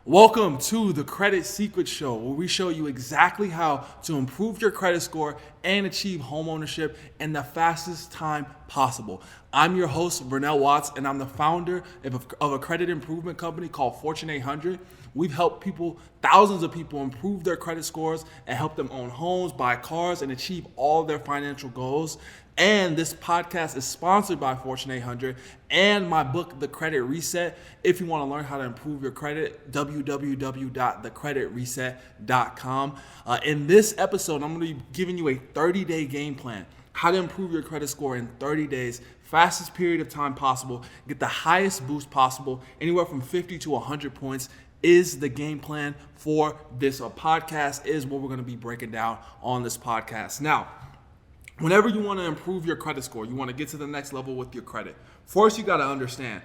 Welcome to the Credit Secret Show, where we show you exactly how to improve your credit score and achieve homeownership in the fastest time possible. I'm your host, Vernell Watts, and I'm the founder of a credit improvement company called Fortune 800. We've helped thousands of people improve their credit scores and help them own homes, buy cars, and achieve all their financial goals. And this podcast is sponsored by Fortune 800 and my book, The Credit Reset. If you want to learn how to improve your credit, www.thecreditreset.com. In this episode, I'm going to be giving you a 30-day game plan, how to improve your credit score in 30 days, fastest period of time possible, get the highest boost possible, anywhere from 50 to 100 points is the game plan for this podcast, is what we're going to be breaking down on this podcast. Now, whenever you want to improve your credit score, you want to get to the next level with your credit, first you got to understand,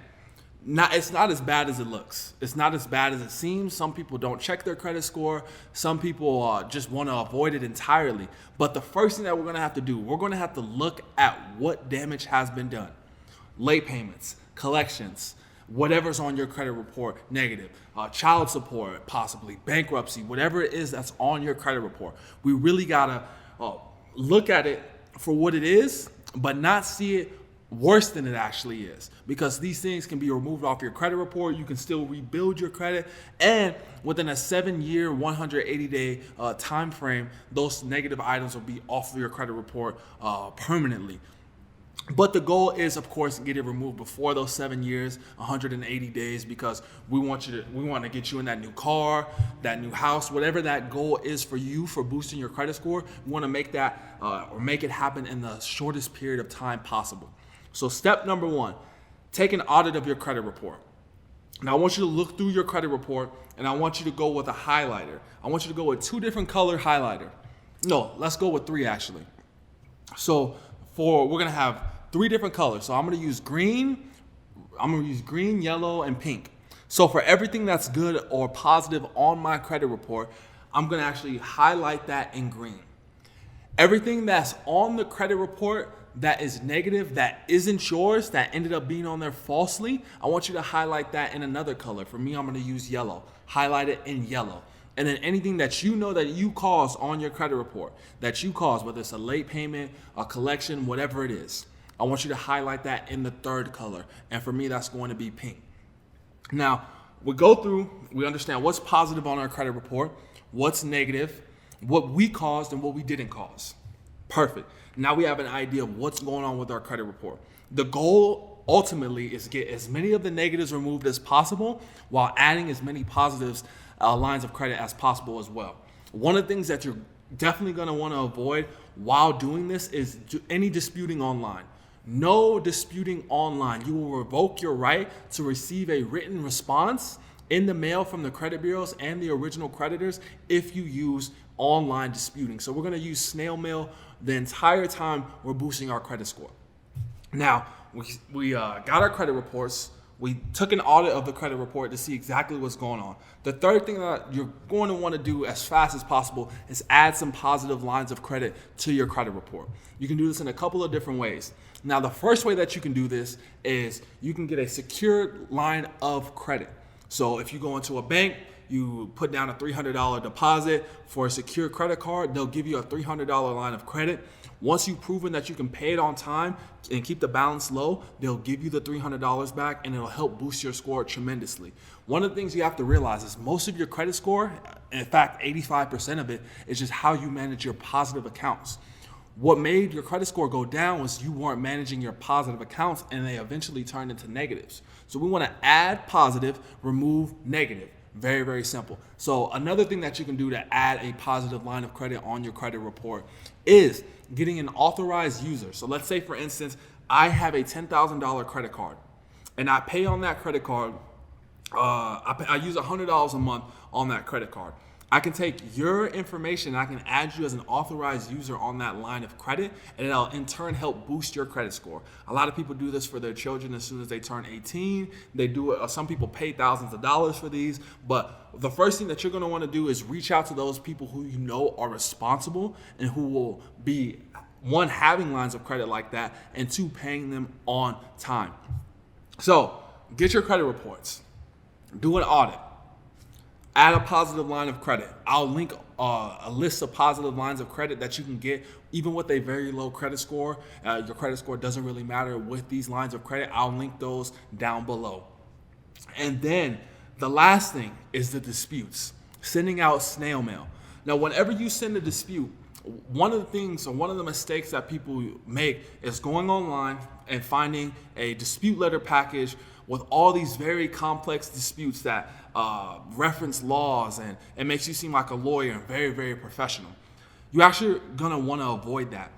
it's not as bad as it looks. It's not as bad as it seems. Some people don't check their credit score. Some people just want to avoid it entirely. But the first thing that we're going to have to do, we're going to have to look at what damage has been done. Late payments, collections, whatever's on your credit report, negative, child support, possibly bankruptcy, whatever it is that's on your credit report. We really got to look at it for what it is, but not see it worse than it actually is, because these things can be removed off your credit report. You can still rebuild your credit, and within a 7-year, 180-day time frame, those negative items will be off of your credit report permanently. But the goal is, of course, to get it removed before those 7 years, 180 days, because we want to get you in that new car, that new house, whatever that goal is for you for boosting your credit score. We want to make that or make it happen in the shortest period of time possible. So step number 1, take an audit of your credit report. Now I want you to look through your credit report, and I want you to go with a highlighter. I want you to go with 2 different color highlighter. No, let's go with 3 actually. So we're gonna have 3 different colors. So I'm gonna use green, yellow, and pink. So for everything that's good or positive on my credit report, I'm gonna actually highlight that in green. Everything that's on the credit report that is negative, that isn't yours, that ended up being on there falsely, I want you to highlight that in another color. For me, I'm gonna use yellow. Highlight it in yellow. And then anything that you know that you caused on your credit report, that you caused, whether it's a late payment, a collection, whatever it is, I want you to highlight that in the 3rd color. And for me, that's going to be pink. Now, we go through, we understand what's positive on our credit report, what's negative, what we caused, and what we didn't cause. Perfect. Now we have an idea of what's going on with our credit report. The goal ultimately is to get as many of the negatives removed as possible while adding as many positives lines of credit as possible as well. One of the things that you're definitely going to want to avoid while doing this is any disputing online. No disputing online. You will revoke your right to receive a written response in the mail from the credit bureaus and the original creditors if you use online disputing. So we're going to use snail mail the entire time we're boosting our credit score. Now, we got our credit reports. We took an audit of the credit report to see exactly what's going on. The 3rd thing that you're going to want to do as fast as possible is add some positive lines of credit to your credit report. You can do this in a couple of different ways. Now, the first way that you can do this is you can get a secured line of credit. So if you go into a bank, you put down a $300 deposit for a secure credit card, they'll give you a $300 line of credit. Once you've proven that you can pay it on time and keep the balance low, they'll give you the $300 back, and it'll help boost your score tremendously. One of the things you have to realize is most of your credit score, in fact 85% of it, is just how you manage your positive accounts. What made your credit score go down was you weren't managing your positive accounts, and they eventually turned into negatives. So we want to add positive, remove negative. Very, very simple. So another thing that you can do to add a positive line of credit on your credit report is getting an authorized user. So let's say, for instance, I have a $10,000 credit card, and I pay on that credit card. I use $100 a month on that credit card. I can take your information, I can add you as an authorized user on that line of credit, and it'll in turn help boost your credit score. A lot of people do this for their children as soon as they turn 18. They do it. Some people pay thousands of dollars for these, but the first thing that you're going to want to do is reach out to those people who you know are responsible and who will be, 1, having lines of credit like that, and 2, paying them on time. So get your credit reports, do an audit. Add a positive line of credit. I'll link a list of positive lines of credit that you can get even with a very low credit score. Your credit score doesn't really matter with these lines of credit. I'll link those down below. And then the last thing is the disputes, sending out snail mail. Now, whenever you send a dispute, one of the things or one of the mistakes that people make is going online and finding a dispute letter package with all these very complex disputes that reference laws, and it makes you seem like a lawyer and very, very professional. You're actually gonna wanna avoid that.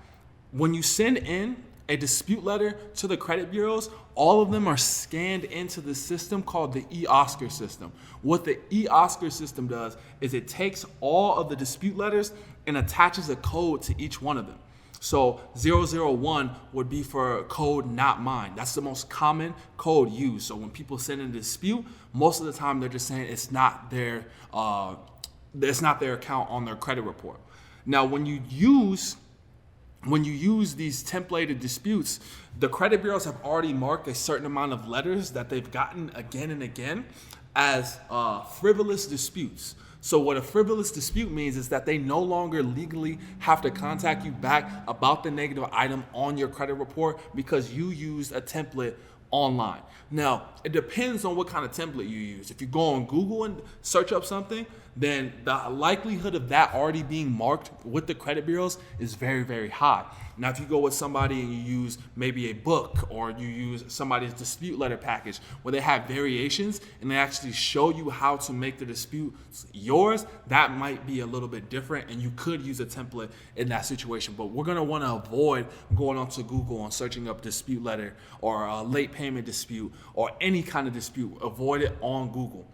When you send in a dispute letter to the credit bureaus, all of them are scanned into the system called the eOscar system. What the eOscar system does is it takes all of the dispute letters and attaches a code to each one of them. So 001 would be for code not mine. That's the most common code used. So when people send in a dispute, most of the time they're just saying it's not their account on their credit report. Now, when you use these templated disputes, the credit bureaus have already marked a certain amount of letters that they've gotten again and again as frivolous disputes. So what a frivolous dispute means is that they no longer legally have to contact you back about the negative item on your credit report because you used a template online. Now, it depends on what kind of template you use. If you go on Google and search up something, then the likelihood of that already being marked with the credit bureaus is very, very high. Now, if you go with somebody and you use maybe a book or you use somebody's dispute letter package where they have variations and they actually show you how to make the dispute yours, that might be a little bit different and you could use a template in that situation. But we're gonna wanna avoid going onto Google and searching up dispute letter or a late payment dispute or any kind of dispute. Avoid it on Google.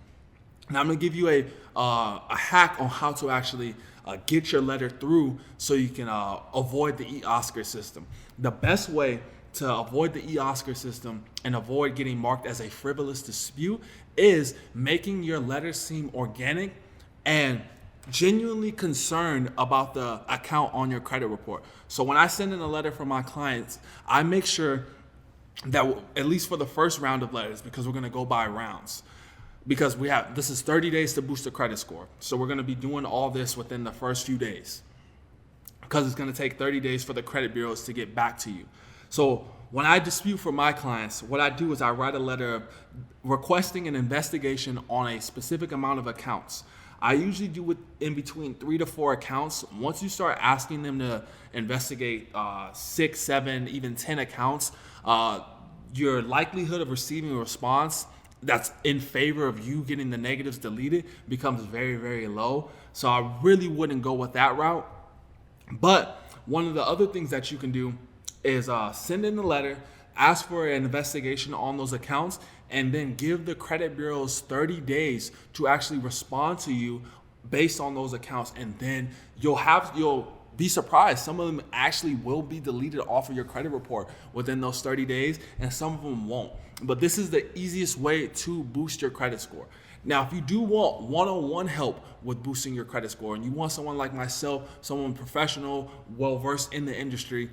Now I'm gonna give you a hack on how to actually get your letter through so you can avoid the eOscar system. The best way to avoid the eOscar system and avoid getting marked as a frivolous dispute is making your letter seem organic and genuinely concerned about the account on your credit report. So when I send in a letter from my clients, I make sure that at least for the first round of letters, because we're gonna go by rounds, because this is 30 days to boost the credit score. So we're gonna be doing all this within the first few days because it's gonna take 30 days for the credit bureaus to get back to you. So when I dispute for my clients, what I do is I write a letter requesting an investigation on a specific amount of accounts. I usually do it in between 3 to 4 accounts. Once you start asking them to investigate 6, 7, even 10 accounts, your likelihood of receiving a response that's in favor of you getting the negatives deleted becomes very, very low. So I really wouldn't go with that route. But one of the other things that you can do is send in the letter, ask for an investigation on those accounts, and then give the credit bureaus 30 days to actually respond to you based on those accounts. And then you'll be surprised. Some of them actually will be deleted off of your credit report within those 30 days, and some of them won't. But this is the easiest way to boost your credit score. Now, if you do want one-on-one help with boosting your credit score, and you want someone like myself, someone professional, well-versed in the industry,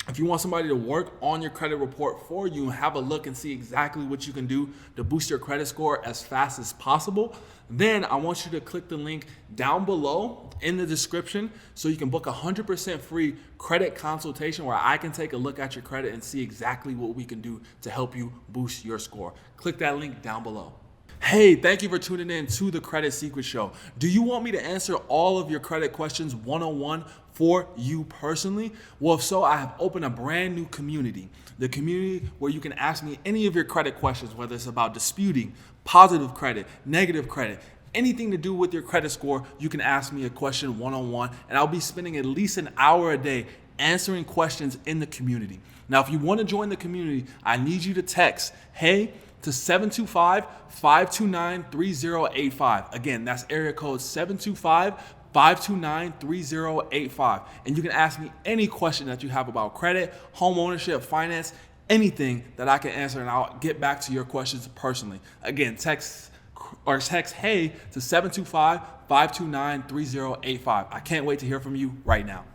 if you want somebody to work on your credit report for you and have a look and see exactly what you can do to boost your credit score as fast as possible, then I want you to click the link down below in the description so you can book a 100% free credit consultation where I can take a look at your credit and see exactly what we can do to help you boost your score. Click that link down below. Hey, thank you for tuning in to the Credit Secret Show. Do you want me to answer all of your credit questions one-on-one for you personally? Well, if so, I have opened a brand new community. The community where you can ask me any of your credit questions, whether it's about disputing, positive credit, negative credit, anything to do with your credit score, you can ask me a question one-on-one, and I'll be spending at least an hour a day answering questions in the community. Now, if you want to join the community, I need you to text "Hey" to 725-529-3085. Again, that's area code 725-529-3085. And you can ask me any question that you have about credit, home ownership, finance, anything that I can answer, and I'll get back to your questions personally. Again, text "Hey" to 725-529-3085. I can't wait to hear from you right now.